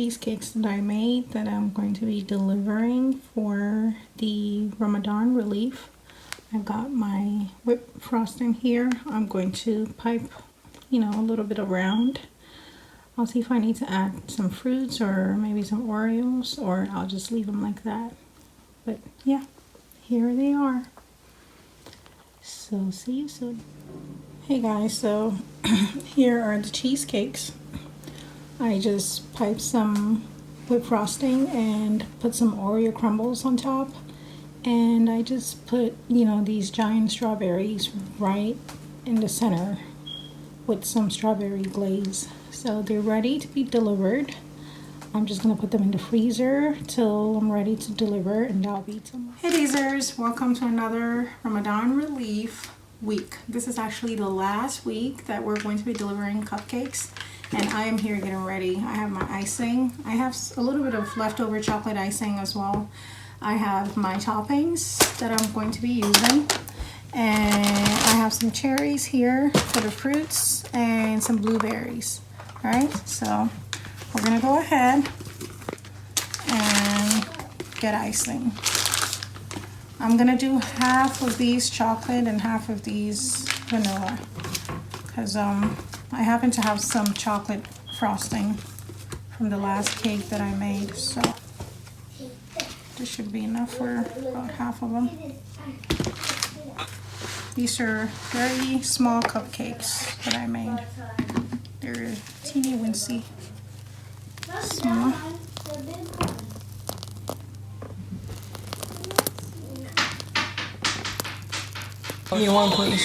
cheesecakes that I made that I'm going to be delivering for the Ramadan relief. I've got my whipped frosting here. I'm going to pipe, a little bit around. I'll see if I need to add some fruits or maybe some Oreos, or I'll just leave them like that. But yeah, here they are. So see you soon. Hey guys, so here are the cheesecakes. I just piped some whipped frosting and put some Oreo crumbles on top. And I just put, these giant strawberries right in the center with some strawberry glaze. So they're ready to be delivered. I'm just going to put them in the freezer till I'm ready to deliver, and I'll be tomorrow. Hey Dazers, welcome to another Ramadan relief week. This is actually the last week that we're going to be delivering cupcakes, and I am here getting ready. I have my icing. I have a little bit of leftover chocolate icing as well. I have my toppings that I'm going to be using, and I have some cherries here for the fruits and some blueberries. All right, so we're gonna go ahead and get icing. I'm gonna do half of these chocolate and half of these vanilla, because I happen to have some chocolate frosting from the last cake that I made, so this should be enough for about half of them. These are very small cupcakes that I made. They're teeny wincy. Small. Give me one, please.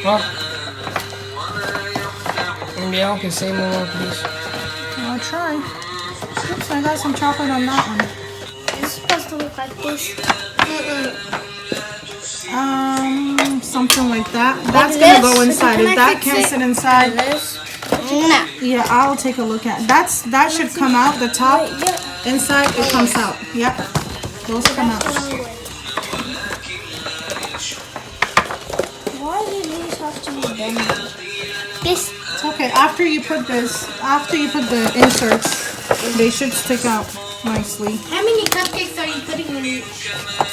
Huh? Yeah, okay, say more, please. I'll try. Oops, I got some chocolate on that one. It's supposed to look like this. Something like that. That's gonna go inside. If that can't sit inside, No. yeah, I'll take a look at. That should come out. The top inside, it comes out. Yep, those come out. Why do these have to be done? This. It's okay. After you put the inserts, they should stick out nicely. How many cupcakes are you putting in?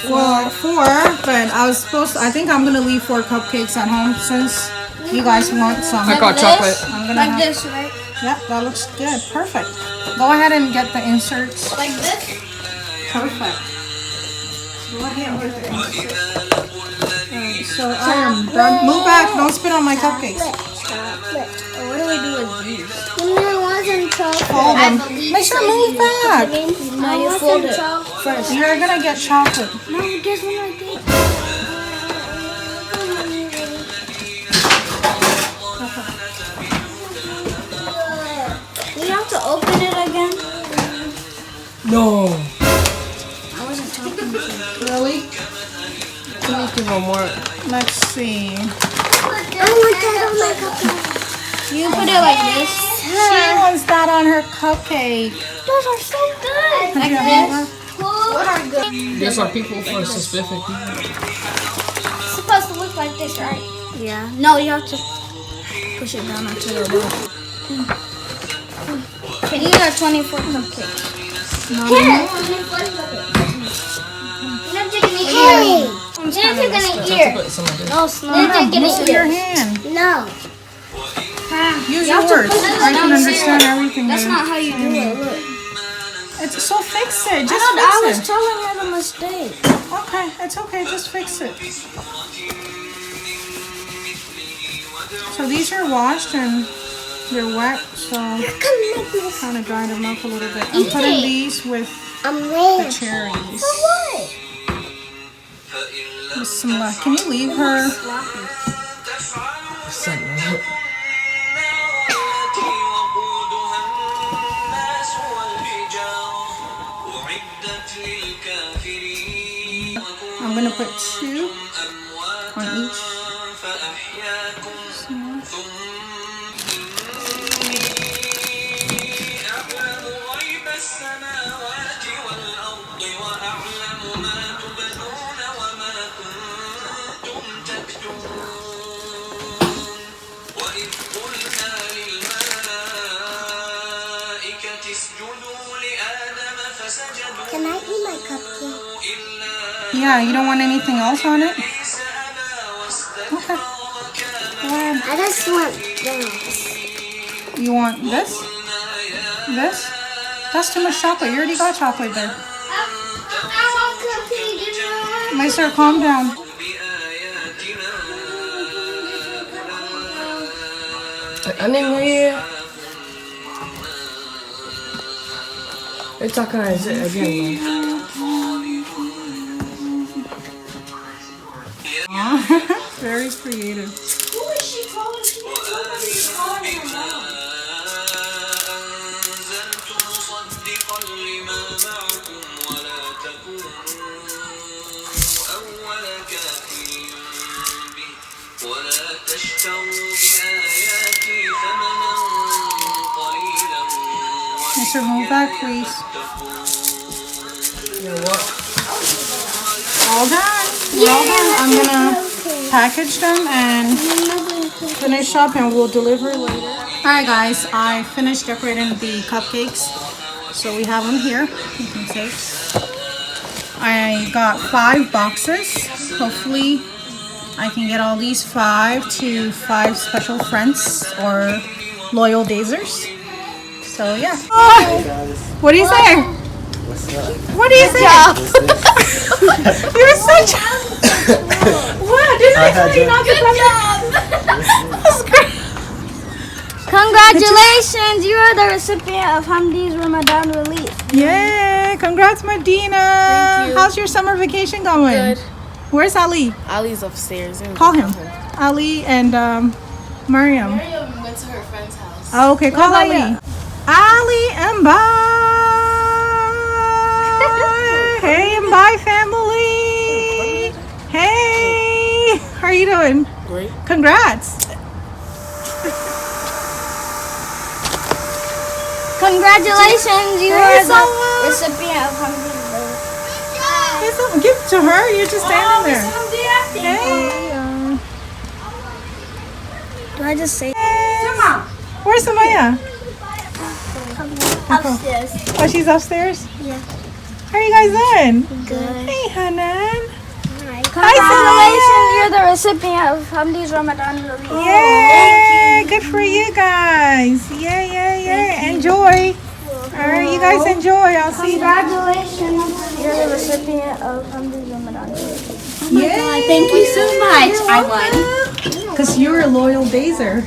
Well, 4, but I think I'm gonna leave 4 cupcakes at home since you guys want some. I got chocolate. I'm gonna have, this, right? Yep, that looks good. Perfect. Go ahead and get the inserts. Like this? Perfect. Go ahead and get the inserts. Alright, so I am done. Move back. Don't spit on my cupcakes. Chocolate. What do we do with these? There wasn't chocolate. Fold them. Make sure move back. No, you fold it first. You're gonna get chocolate. No, this one I did. We have to open it again? No. I wasn't talking to you. Really? Can you give one more? Let's see. I want that on my cupcake. You put it like this. She wants that on her cupcake. Those are so good. Like this. What are good? These are people for specific people. It's supposed to look like this, right? Yeah. No, you have to push it down onto your mouth. These are 24 cupcakes. No, Here. 24 cupcakes. You're not taking it here. You're not taking it here. No, it's not. You're not taking it use your hand. No. Use your words. I can understand everything. That's not how you do it. Look. So fix it. Just I was fix it. telling her the mistake. Okay, it's okay. Just fix it. So these are washed and they're wet, so kind of dry them up a little bit. I'm putting these with the cherries. What? Bismillah. Can you leave her? I'm gonna put 2 on each. Can I eat my cupcake? Yeah, you don't want anything else on it? Okay. I just want this. You want this? This? That's too much chocolate. You already got chocolate there. I want cupcake. My sir, calm down. Anyway, it's okay. Again, Very creative. Who is she calling? She is calling her mom. Mr. Move back, please. you know what? All done. We're all done. I'm gonna package them and finish up, and we'll deliver later. All right, guys. I finished decorating the cupcakes, so we have them here. You can see. I got 5 boxes. Hopefully, I can get all these 5 to 5 special friends or loyal Dazers. So yeah. What do you say? What's up? What do you say? You're such. What? Didn't I tell you not to come down? That's great. Congratulations, you are the recipient of Hamdi's Ramadan relief. Yay! Congrats, Medina. Thank you. How's your summer vacation going? Good. Where's Ali? Ali's upstairs. Call him. Ali and Mariam. Mariam went to her friend's house. Oh, okay, call Ali. Ali and bye. Hey and bye, family. Hey, how are you doing? Great. Congrats. Congratulations, you Hey, are the Salma. recipient of Hamdi's relief. Hey, so give it to her. You're just standing there. Hey. Do I just say Where's Samaya? upstairs? Oh, she's upstairs? Yeah. How are you guys doing? Good. Hey, Hanan. Congratulations, you're the recipient of Hamdi's Ramadan relief. Yay! Good for you guys. Yay. Enjoy. All right, you guys enjoy. I'll see you. Congratulations, you're the recipient of Hamdi's Ramadan relief. Yay! Thank you so much. I won. Because you're a loyal Dazer.